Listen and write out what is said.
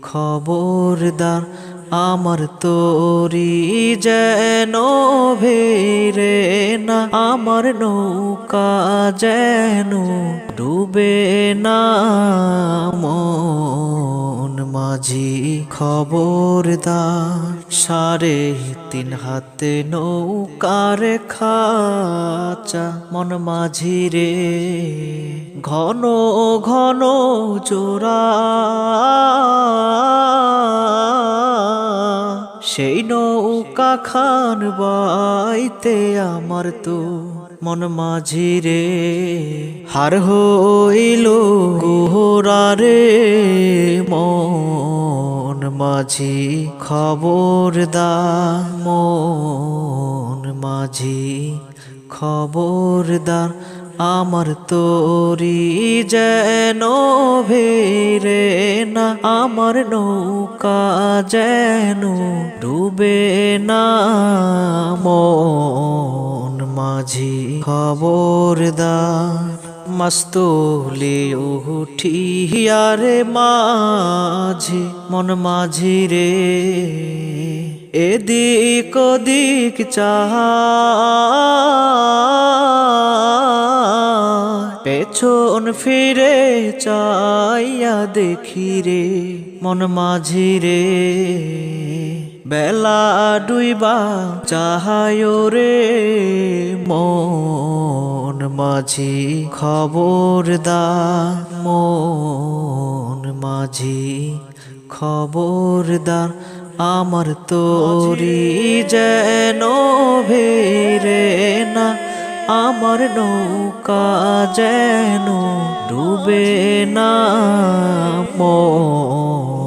খবরদার আমার তরি যেন ভেরে না, আমার নৌকা যেন ডুবে না। মন মাঝি খবরদার, 3.5 হাতে নৌকার খাঁচা। মন মাঝি রে ঘন ঘন জোড়া, সেই নৌকা খান বাইতে আমার তো মন মাঝি রে হার হইল গোহরা রে। মন মাঝি খবরদার, মন মাঝি খবরদার, আমার তরি যেন ভেরে না, আমার নৌকা যেন ডুবে না। মন মাঝি খবরদার, মাস্তুলে উঠিয়া রে মাঝি, মন মাঝি রে এদিক ওদিক পেছন ফিরে চাইয়া দেখি রে। মন মাঝি রে বেলা ডুইবা চাহায় রে। মন মাঝি খবরদার, মন মাঝি খবরদার, আমার তরি যেন ভেরে না, আমার নৌকা যেন ডুবে না। মন